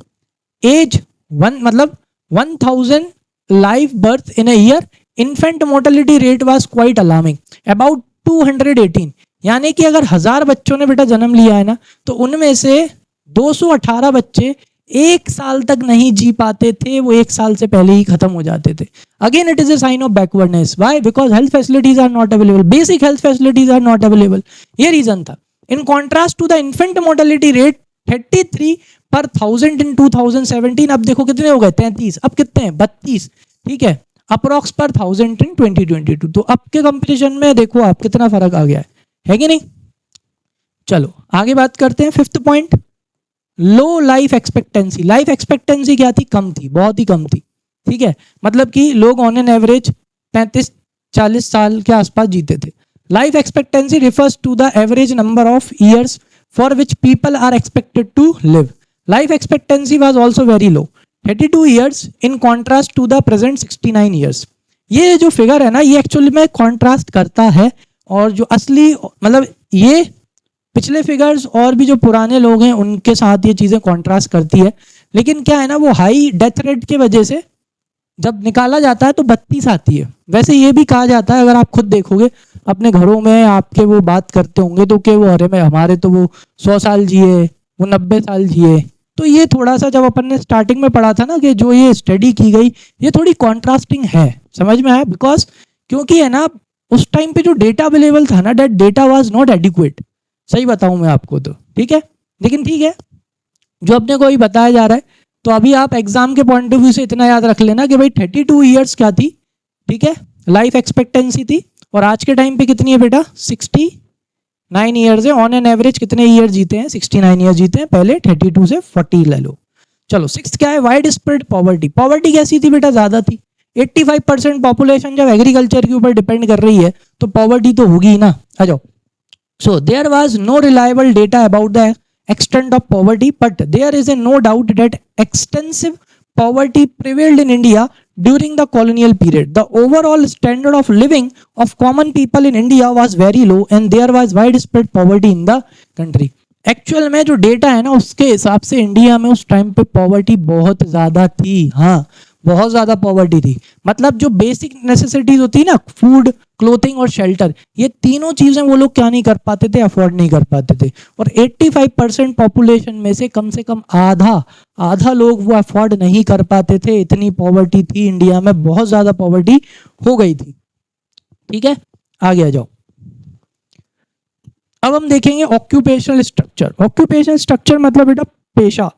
Age 1 मतलब 1000 live birth in a year. Infant mortality rate was quite alarming, about 218। यानी कि अगर 1000 बच्चों ने बेटा जन्म लिया है ना, तो उनमें से 218 बच्चे 1 साल तक नहीं जी पाते थे, वो 1 साल से पहले ही खत्म हो जाते थे। Again it is a sign of backwardness. Why? Because health facilities are not available, basic health facilities are not available. ये रीजन था। In contrast to the infant mortality rate 33 per 1000 इन 2017। अब देखो कितने हो गए? 33। अब कितने हैं? 32। ठीक है, अप्रोक्स पर 1000 इन 2022। तो अब के कंपेरिजन में देखो आप कितना फर्क आ गया है कि नहीं? चलो आगे बात करते हैं। 5th पॉइंट, लो लाइफ एक्सपेक्टेंसी। लाइफ एक्सपेक्टेंसी क्या थी? कम थी, बहुत ही कम थी। ठीक है, मतलब कि लोग ऑन एन एवरेज 35-40 साल के आसपास जीते थे। Life expectancy refers to the average number of years for which people are expected to live. Life expectancy was also very low, 32 years in contrast to the present 69 years. ये जो figure है ना, ये एक्चुअली में contrast करता है, और जो असली मतलब ये पिछले फिगर्स और भी जो पुराने लोग हैं उनके साथ ये चीजें कॉन्ट्रास्ट करती है। लेकिन क्या है ना, वो हाई डेथ रेट की वजह से जब निकाला जाता है तो 32 आती है। वैसे ये भी कहा जाता है, अगर आप खुद देखोगे अपने घरों में आपके वो बात करते होंगे तो कि वो अरे में हमारे तो वो 100 साल जिए, वो 90 साल जिए। तो ये थोड़ा सा जब अपन ने स्टार्टिंग में पढ़ा था ना कि जो ये स्टडी की गई ये थोड़ी कॉन्ट्रास्टिंग है, समझ में आया? बिकॉज क्योंकि है ना उस टाइम पे जो डेटा अवेलेबल था ना, that data was not adequate. सही बताऊं मैं आपको तो, ठीक है। लेकिन ठीक है, जो अपने को अभी बताया जा रहा है, तो अभी आप एग्जाम के पॉइंट ऑफ व्यू से इतना याद रख लेना कि भाई 32 ईयर्स क्या थी? ठीक है, लाइफ एक्सपेक्टेंसी थी। और आज के टाइम पे कितनी है बेटा? 69 ईयर्स है। ऑन एन एवरेज कितने ईयर जीते हैं? 69 ईयर जीते हैं। पहले 32 से 40 ले लो। चलो 6th क्या है? Wide spread poverty. पॉवर्टी कैसी थी बेटा? ज्यादा थी। 85% पॉपुलेशन जब एग्रीकल्चर के ऊपर डिपेंड कर रही है तो पॉवर्टी तो होगी ही ना। आ जाओ। So there was no reliable data about the extent of poverty, but there is a no doubt that extensive poverty prevailed in India during the colonial period. The overall standard of living of common people in India was very low and there was widespread poverty in the country. Actual में जो data है ना उसके हिसाब से India में उस time पे पॉवर्टी बहुत ज्यादा थी। हाँ, बहुत ज्यादा पॉवर्टी थी। मतलब जो बेसिक नेसेसिटीज होती है ना, फूड, क्लोथिंग और शेल्टर, ये तीनों चीजें वो लोग क्या नहीं कर पाते थे, अफोर्ड नहीं कर पाते थे। और 85% पॉपुलेशन में से कम आधा लोग वो अफोर्ड नहीं कर पाते थे। इतनी पॉवर्टी थी इंडिया में, बहुत ज्यादा पॉवर्टी हो गई थी। ठीक है, आगे आ जाओ। अब हम देखेंगे ऑक्यूपेशनल स्ट्रक्चर। ऑक्यूपेशनल स्ट्रक्चर मतलब बेटा पेशा।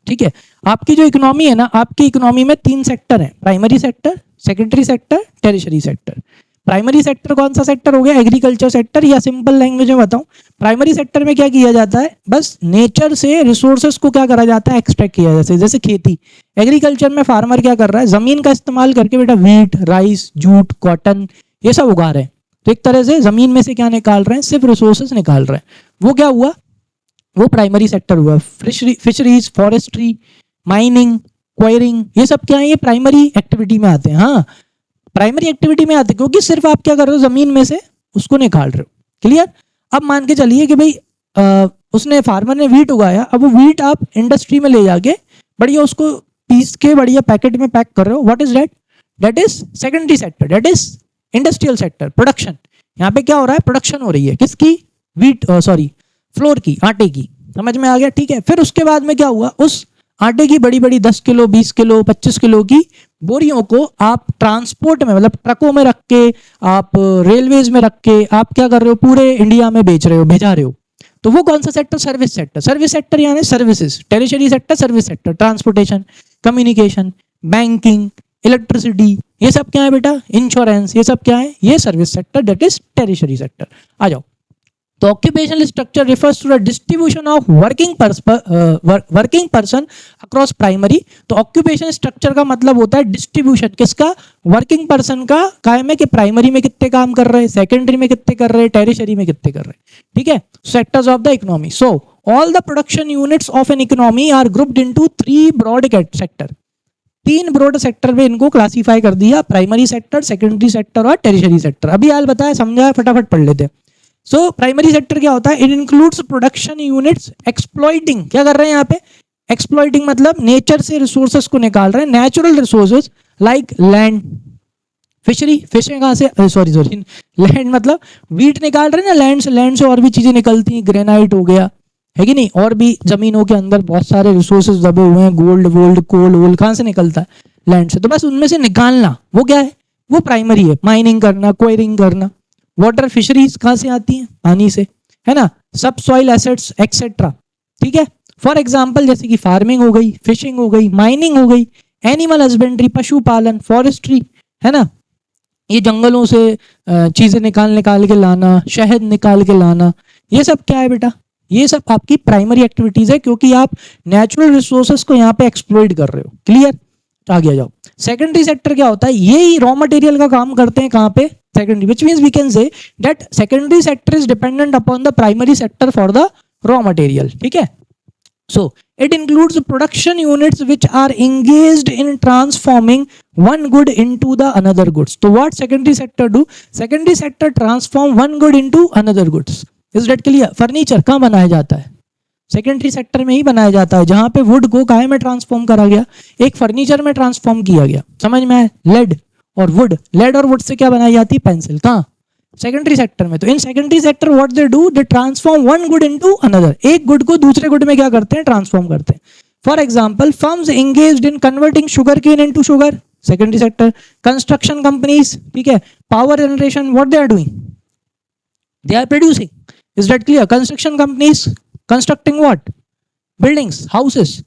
ठीक है, आपकी जो इकोनॉमी है ना, आपकी इकोनॉमी में 3 सेक्टर हैं, primary sector, secondary sector, tertiary sector. Primary sector कौन सा सेक्टर हो गया, एग्रीकल्चर सेक्टर, या सिंपल लैंग्वेज में बताऊं, प्राइमरी सेक्टर में क्या किया जाता है, बस नेचर से रिसोर्सेज को क्या करा जाता है, एक्सट्रैक्ट किया जाता है। जैसे खेती, एग्रीकल्चर में फार्मर क्या कर रहा है, जमीन का इस्तेमाल करके बेटा वीट, राइस, जूट, कॉटन, ये सब उगा रहे हैं। तो एक तरह से जमीन में से क्या निकाल रहे हैं, सिर्फ रिसोर्सेज निकाल रहे हैं। वो क्या हुआ, वो प्राइमरी सेक्टर हुआ। फिशरीज, फॉरेस्ट्री, माइनिंग, क्वायरिंग, ये सब क्या है, ये प्राइमरी एक्टिविटी में आते हैं। हाँ, प्राइमरी एक्टिविटी में आते हैं, क्योंकि सिर्फ आप क्या कर रहे हो, जमीन में से उसको निकाल रहे हो। क्लियर। अब मान के चलिए कि भाई उसने, फार्मर ने वीट उगाया, अब वो वीट आप इंडस्ट्री में ले जाके बढ़िया उसको पीस के बढ़िया पैकेट में पैक कर रहे हो। What is that, that is secondary sector, that is industrial sector, production. यहाँ पे क्या हो रहा है, प्रोडक्शन हो रही है, किसकी, वीट, सॉरी फ्लोर की, आटे की। समझ में आ गया। ठीक है, फिर उसके बाद में क्या हुआ, उस आटे की बड़ी बड़ी 10 किलो, 20 किलो, 25 किलो की बोरियों को आप ट्रांसपोर्ट में, मतलब ट्रकों में रख के, आप रेलवेज में रख के, आप क्या कर रहे हो, पूरे इंडिया में बेच रहे हो, भेजा रहे हो। तो वो कौन सा sector, service sector. Service sector यानी services. Tertiary sector, service sector, transportation, communication, banking, electricity, ये सब क्या है बेटा, इंश्योरेंस, ये सब क्या है, ये service sector, that is tertiary sector. आ जाओ। तो occupational structure refers to the distribution of working person across primary. तो ऑक्यूपेशन स्ट्रक्चर का मतलब होता है डिस्ट्रीब्यूशन, किसका, वर्किंग पर्सन का, कायम है कि प्राइमरी में कितने काम कर रहे हैं, सेकेंडरी में कितने कर रहे हैं, टेरिशरी में कितने कर रहे हैं। ठीक है, sectors of the economy. So all the production units of an economy are grouped into 3 broad sector. 3 broad sector में इनको क्लासीफाई कर दिया, प्राइमरी सेक्टर, सेकेंडरी सेक्टर और टेरिशरी सेक्टर। अभी यार बताया, समझा, फटाफट पढ़ लेते हैं। सो प्राइमरी सेक्टर क्या होता है, it includes production units exploiting, क्या कर रहे हैं यहाँ पे, एक्सप्लॉइटिंग मतलब नेचर से रिसोर्सेज को निकाल रहे हैं, natural resources like land, fishery, फिशें कहाँ से, सॉरी लैंड मतलब वीट निकाल रहे हैं ना लैंड से, लैंड से और भी चीजें निकलती हैं, ग्रेनाइट हो गया, है कि नहीं, और भी जमीनों के अंदर बहुत सारे रिसोर्सेज दबे हुए हैं, गोल्ड वोल्ड, कोल वोल, कहाँ से निकलता है, लैंड से। तो बस उनमें से निकालना, वो क्या है, वो प्राइमरी है। माइनिंग करना, क्वायरिंग करना। वाटर, फिशरीज कहाँ से आती हैं, पानी से, है ना, सब सॉइल एसेट्स एक्सेट्रा। ठीक है, फॉर एग्जाम्पल जैसे कि फार्मिंग हो गई, फिशिंग हो गई, माइनिंग हो गई, एनिमल हस्बेंड्री, पशुपालन, फॉरेस्ट्री, है ना, ये जंगलों से चीजें निकाल के लाना, शहद निकाल के लाना, ये सब क्या है बेटा, ये सब आपकी प्राइमरी एक्टिविटीज है, क्योंकि आप नेचुरल रिसोर्सेज को यहाँ पे एक्सप्लॉइट कर रहे हो। क्लियर, आगे आ जाओ। सेकेंडरी सेक्टर क्या होता है, ये ही रॉ मटेरियल का काम करते हैं, कहाँ पे, secondary, which means we can say that secondary sector is dependent upon the primary sector for the raw material. ठीक है, so it includes production units which are engaged in transforming one good into the another goods. So what secondary sector do, secondary sector transform one good into another goods. Is that clear? Furniture कहाँ बनाया जाता है, secondary sector में ही बनाया जाता है, जहां पे वुड को काहे में ट्रांसफॉर्म करा गया, एक फर्नीचर में ट्रांसफॉर्म किया गया। समझ में आया, लेड और वुड, लेड और वुड से क्या बनाई जाती है, पेंसिल, कहाँ, सेकेंडरी सेक्टर में। तो in secondary sector what they do, they transform one good into another, एक गुड को दूसरे गुड में क्या करते हैं, ट्रांसफॉर्म करते हैं। For example firms engaged in converting sugar cane into sugar, secondary sector. Construction companies, ठीक है, power generation, what they are doing, they are producing. Is that clear? Construction companies constructing what, buildings, houses.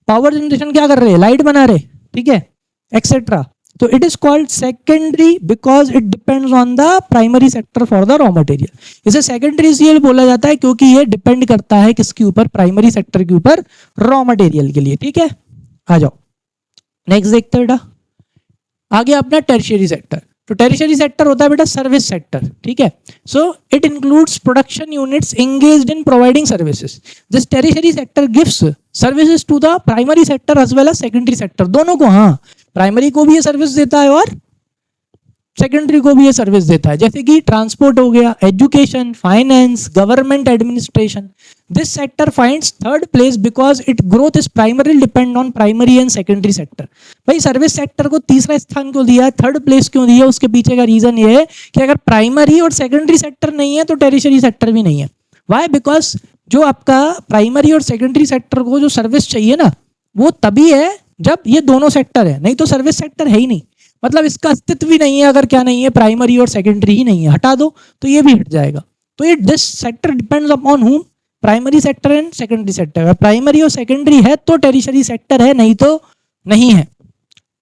Power generation क्या कर रहे हैं, light बना रहे, ठीक है, एक्सेट्रा। तो it is called secondary because it depends on the primary sector for the raw material. इसे सेकेंडरी इसलिए बोला जाता है क्योंकि ये डिपेंड करता है किसके ऊपर, प्राइमरी सेक्टर के ऊपर, रॉ मटेरियल के लिए। ठीक है, आ जाओ नेक्स्ट देखते हैं बेटा। आगे अपना टेरिशरी सेक्टर। तो टेरिशरी सेक्टर होता है बेटा सर्विस सेक्टर, ठीक है। So it includes production units engaged in providing services. This tertiary sector gives services to the primary sector as well as secondary sector, दोनों को। हाँ, प्राइमरी को भी ये सर्विस देता है और सेकेंडरी को भी ये सर्विस देता है, जैसे कि ट्रांसपोर्ट हो गया, education, finance, government administration. This sector finds third place because it growth is primary depend on primary and secondary sector. भाई सर्विस सेक्टर को तीसरा स्थान क्यों दिया है, थर्ड प्लेस क्यों दिया, उसके पीछे का रीजन ये है कि अगर प्राइमरी और सेकेंडरी सेक्टर नहीं है तो टेरिशरी सेक्टर भी नहीं है। वाई? बिकॉज जो आपका प्राइमरी और सेकेंडरी सेक्टर को जो सर्विस चाहिए ना, वो तभी है जब ये दोनों सेक्टर है, नहीं तो सर्विस सेक्टर है ही नहीं, मतलब इसका अस्तित्व ही नहीं है। अगर क्या नहीं है, प्राइमरी और सेकेंडरी ही नहीं है, हटा दो तो ये भी हट जाएगा। तो ये दिस सेक्टर डिपेंड्स अपॉन हुम, primary sector and secondary sector. अगर प्राइमरी और सेकेंडरी है तो टेरिशरी सेक्टर है, नहीं तो नहीं है।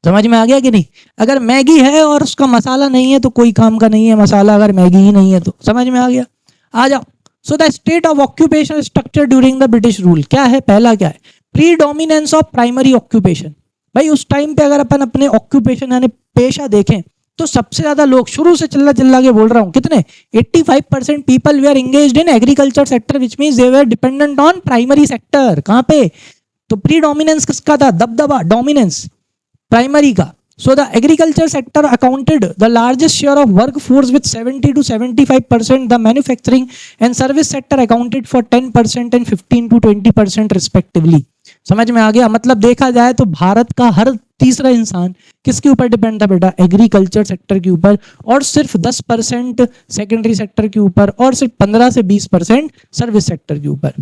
समझ में आ गया कि नहीं? अगर मैगी है और उसका मसाला नहीं है तो कोई काम का नहीं है मसाला, अगर मैगी ही नहीं है तो। समझ में आ गया? आ जाओ। So the state of occupation structure during the British rule क्या है? पहला क्या है? Predominance of primary occupation. भाई उस टाइम पे अगर अपन अपने ऑक्यूपेशन यानी पेशा देखें तो सबसे ज्यादा लोग, शुरू से चिल्ला चिल्ला के बोल रहा हूं, कितने 85% people we are engaged in agriculture sector, which means they were dependent on primary sector. कहां पे? तो प्रीडोमिनेंस किसका था? दबदबा, डोमिनेंस प्राइमरी का। So the agriculture sector accounted the largest share of workforce with 70 to 75%. The manufacturing and service sector accounted for 10% and 15 to 20% respectively. समझ में आ गया? मतलब देखा जाए तो भारत का हर तीसरा इंसान किसके ऊपर डिपेंड था बेटा? एग्रीकल्चर सेक्टर के ऊपर, और सिर्फ 10% सेकेंडरी सेक्टर के ऊपर, और सिर्फ 15 से 20% सर्विस सेक्टर के ऊपर।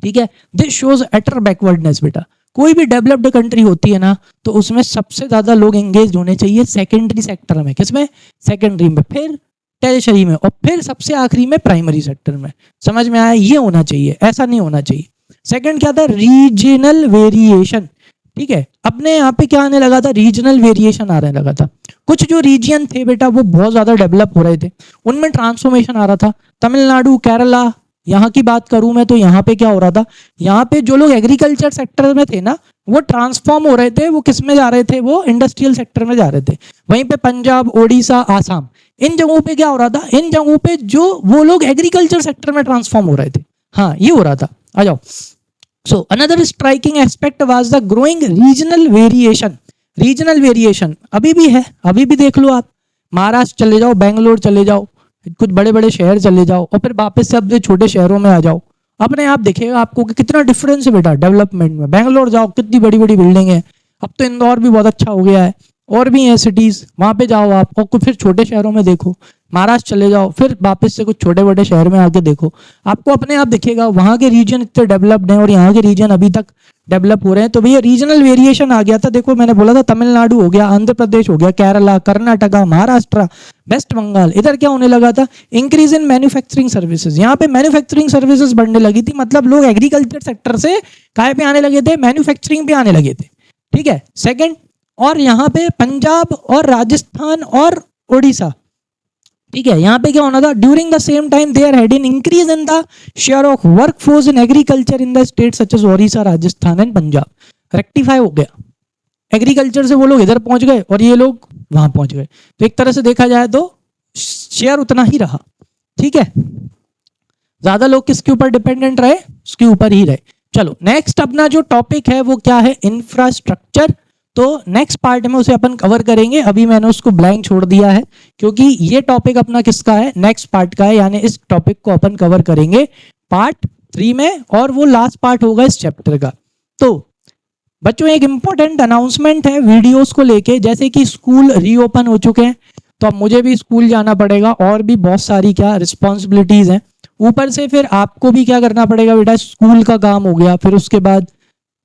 ठीक है, दिस शोज अटर बैकवर्डनेस बेटा। कोई भी डेवलप्ड कंट्री होती है ना, तो उसमें सबसे ज्यादा लोग एंगेज होने चाहिए सेकेंडरी सेक्टर में। किसमें? सेकेंडरी में, फिर टेरिशरी में, और फिर सबसे आखिरी में प्राइमरी सेक्टर में। समझ में आया? ये होना चाहिए, ऐसा नहीं होना चाहिए। सेकंड क्या था? Regional variation. ठीक है, अपने यहाँ पे क्या आने लगा था? रीजनल वेरिएशन आने लगा था। कुछ जो रीजन थे बेटा वो बहुत ज्यादा डेवलप हो रहे थे, उनमें ट्रांसफॉर्मेशन आ रहा था। तमिलनाडु, केरला, यहाँ की बात करूं मैं तो यहाँ पे क्या हो रहा था? यहाँ पे जो लोग एग्रीकल्चर सेक्टर में थे ना, वो ट्रांसफॉर्म हो रहे थे। वो किस में जा रहे थे? वो इंडस्ट्रियल सेक्टर में जा रहे थे। वहीं पे पंजाब, ओडिशा, आसाम, इन जगहों पे क्या हो रहा था? इन जगहों पे जो वो लोग एग्रीकल्चर सेक्टर में ट्रांसफॉर्म हो रहे थे। हाँ, ये हो रहा था। आ जाओ। So another striking aspect was the growing regional variation. Regional variation अभी भी है, अभी भी देख लो आप। महाराष्ट्र चले जाओ, बेंगलोर चले जाओ, कुछ बड़े बड़े शहर चले जाओ, और फिर वापस से अपने छोटे शहरों में आ जाओ, अपने आप दिखेगा आपको कि कितना डिफरेंस है बेटा डेवलपमेंट में। बेंगलोर जाओ, कितनी बड़ी बड़ी बिल्डिंग है। अब तो इंदौर भी बहुत अच्छा हो गया है, और भी है सिटीज, वहां पे जाओ आप, और फिर छोटे शहरों में देखो। महाराष्ट्र चले जाओ, फिर वापस से कुछ छोटे बड़े शहर में आके देखो, आपको अपने आप दिखेगा वहां के रीजन इतने डेवलप्ड हैं और यहाँ के रीजन अभी तक डेवलप हो रहे हैं। तो भैया रीजनल वेरिएशन आ गया था। देखो मैंने बोला था तमिलनाडु हो गया, आंध्र प्रदेश हो गया, केरला, कर्नाटका, महाराष्ट्र, वेस्ट बंगाल, इधर क्या होने लगा था? Increase in manufacturing services. यहाँ पे मैन्युफैक्चरिंग सर्विसेज बढ़ने लगी थी, मतलब लोग एग्रीकल्चर सेक्टर से काय पे आने लगे थे? मैन्युफैक्चरिंग पे आने लगे थे। ठीक है, सेकंड, और यहाँ पे पंजाब और राजस्थान और उड़ीसा, ठीक है, यहाँ पे क्या होना था? During the same time there had an increase in the share of workforce in agriculture in the state such as Odisha, Rajasthan and Punjab. Rectify हो गया, एग्रीकल्चर से वो लोग इधर पहुंच गए और ये लोग वहां पहुंच गए। तो एक तरह से देखा जाए तो शेयर उतना ही रहा। ठीक है, ज्यादा लोग किसके ऊपर डिपेंडेंट रहे? उसके ऊपर ही रहे। चलो नेक्स्ट अपना जो टॉपिक है वो क्या है? इंफ्रास्ट्रक्चर। तो नेक्स्ट पार्ट में उसे अपन कवर करेंगे, अभी मैंने उसको ब्लैंक छोड़ दिया है क्योंकि ये टॉपिक अपना किसका है? नेक्स्ट पार्ट का है, यानी इस टॉपिक को अपन कवर करेंगे पार्ट 3 में, और वो लास्ट पार्ट होगा इस चैप्टर का। तो बच्चों एक इंपॉर्टेंट अनाउंसमेंट है वीडियोस को लेके, जैसे कि स्कूल रीओपन हो चुके हैं, तो अब मुझे भी स्कूल जाना पड़ेगा, और भी बहुत सारी क्या रिस्पॉन्सिबिलिटीज हैं। ऊपर से फिर आपको भी क्या करना पड़ेगा बेटा? स्कूल का काम हो गया, फिर उसके बाद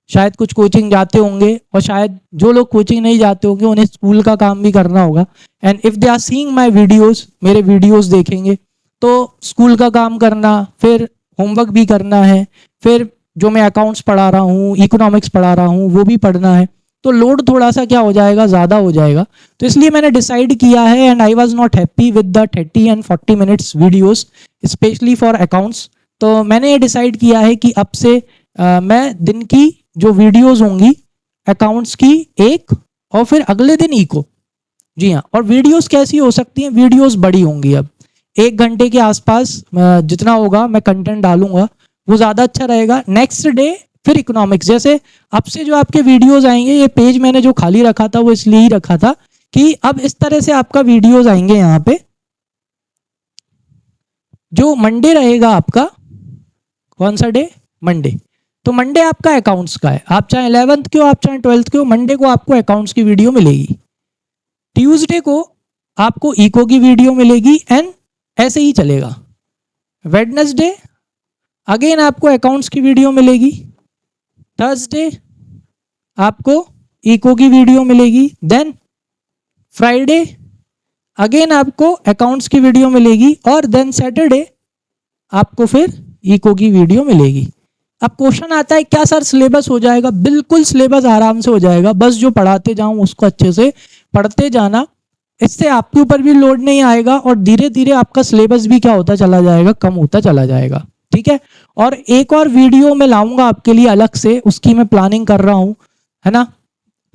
शायद कुछ कोचिंग जाते होंगे, और शायद जो लोग कोचिंग नहीं जाते होंगे उन्हें स्कूल का काम भी करना होगा। And if they are seeing my videos, मेरे वीडियोस देखेंगे तो स्कूल का काम करना, फिर होमवर्क भी करना है, फिर जो मैं अकाउंट्स पढ़ा रहा हूँ, इकोनॉमिक्स पढ़ा रहा हूँ, वो भी पढ़ना है। तो लोड थोड़ा सा क्या हो जाएगा? ज़्यादा हो जाएगा। तो इसलिए मैंने डिसाइड किया है, and I was not happy with the 30 and 40 minutes videos specially for accounts. तो मैंने ये डिसाइड किया है कि अब से मैं दिन की जो वीडियोस होंगी अकाउंट्स की एक, और फिर अगले दिन इको। जी हाँ, और वीडियोस कैसी हो सकती हैं? वीडियोस बड़ी होंगी, अब 1 घंटे के आसपास जितना होगा मैं कंटेंट डालूंगा, वो ज़्यादा अच्छा रहेगा। नेक्स्ट डे फिर इकोनॉमिक्स। जैसे अब से जो आपके वीडियोस आएंगे, ये पेज मैंने जो खाली रखा था वो इसलिए ही रखा था कि अब इस तरह से आपका वीडियोस आएंगे यहाँ पे। जो मंडे रहेगा आपका, कौन सा डे, मंडे, तो मंडे आपका अकाउंट्स का है, आप चाहे 11th के हो आप चाहे 12th के हो, मंडे को आपको अकाउंट्स की वीडियो मिलेगी। ट्यूसडे को आपको इको की वीडियो मिलेगी एंड ऐसे ही चलेगा। वेडनेसडे अगेन आपको अकाउंट्स की वीडियो मिलेगी। थर्सडे आपको इको की वीडियो मिलेगी। देन फ्राइडे अगेन आपको अकाउंट्स की वीडियो मिलेगी और देन सैटरडे आपको फिर इको की वीडियो मिलेगी। अब क्वेश्चन आता है क्या सर सिलेबस हो जाएगा? बिल्कुल सिलेबस आराम से हो जाएगा, बस जो पढ़ाते जाऊं उसको अच्छे से पढ़ते जाना, इससे आपके ऊपर भी लोड नहीं आएगा और धीरे धीरे आपका सिलेबस भी क्या होता चला जाएगा, कम होता चला जाएगा। ठीक है, और एक और वीडियो मैं लाऊंगा आपके लिए अलग से, उसकी मैं प्लानिंग कर रहा हूं, है ना,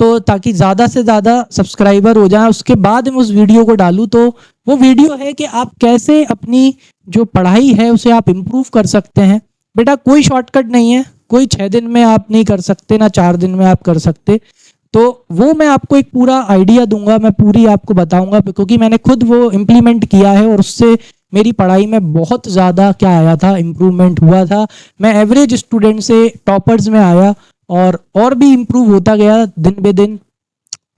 तो ताकि ज़्यादा से ज़्यादा सब्सक्राइबर हो जाए, उसके बाद मैं उस वीडियो को डालूं। तो वो वीडियो है कि आप कैसे अपनी जो पढ़ाई है उसे आप इम्प्रूव कर सकते हैं। बेटा कोई शॉर्टकट नहीं है, कोई 6 दिन में आप नहीं कर सकते, ना 4 दिन में आप कर सकते, तो वो मैं आपको एक पूरा आइडिया दूंगा, मैं पूरी आपको बताऊंगा, क्योंकि मैंने खुद वो इम्प्लीमेंट किया है और उससे मेरी पढ़ाई में बहुत ज़्यादा क्या आया था, इम्प्रूवमेंट हुआ था। मैं एवरेज स्टूडेंट से टॉपर्स में आया और भी इम्प्रूव होता गया दिन बे दिन।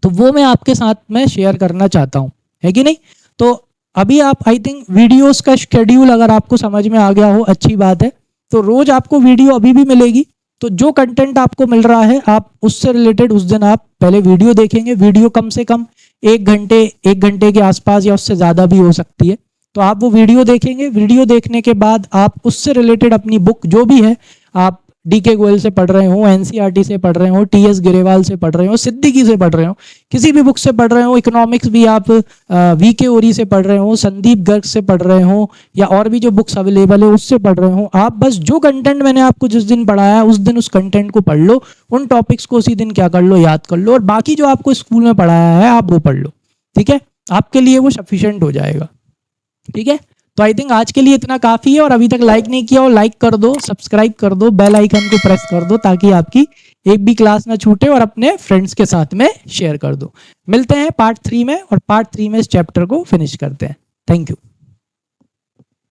तो वो मैं आपके साथ में शेयर करना चाहता हूँ, है कि नहीं। तो अभी आप आई थिंक वीडियोस का शेड्यूल अगर आपको समझ में आ गया हो, अच्छी बात है। तो रोज आपको वीडियो अभी भी मिलेगी, तो जो कंटेंट आपको मिल रहा है आप उससे रिलेटेड उस दिन आप पहले वीडियो देखेंगे। वीडियो कम से कम 1 घंटे के आसपास या उससे ज़्यादा भी हो सकती है, तो आप वो वीडियो देखेंगे। वीडियो देखने के बाद आप उससे रिलेटेड अपनी बुक जो भी है, आप डीके गोयल से पढ़ रहे हो, एनसीईआरटी से पढ़ रहे हो, टीएस गिरेवाल से पढ़ रहे हो, सिद्दीकी से पढ़ रहे हो, किसी भी बुक से पढ़ रहे हो, इकोनॉमिक्स भी आप वीके ओरी से पढ़ रहे हो, संदीप गर्ग से पढ़ रहे हो, या और भी जो बुक्स अवेलेबल है उससे पढ़ रहे हो, आप बस जो कंटेंट मैंने आपको जिस दिन पढ़ाया उस दिन उस कंटेंट को पढ़ लो, उन टॉपिक्स को उसी दिन क्या कर लो, याद कर लो, और बाकी जो आपको स्कूल में पढ़ाया है आप वो पढ़ लो। ठीक है, आपके लिए वो सफिशिएंट हो जाएगा। ठीक है, तो आई थिंक आज के लिए इतना काफ़ी है। और अभी तक लाइक नहीं किया हो लाइक कर दो, सब्सक्राइब कर दो, बेल आइकन को प्रेस कर दो, ताकि आपकी एक भी क्लास ना छूटे, और अपने फ्रेंड्स के साथ में शेयर कर दो। मिलते हैं पार्ट 3 में, और पार्ट 3 में इस चैप्टर को फिनिश करते हैं। Thank you.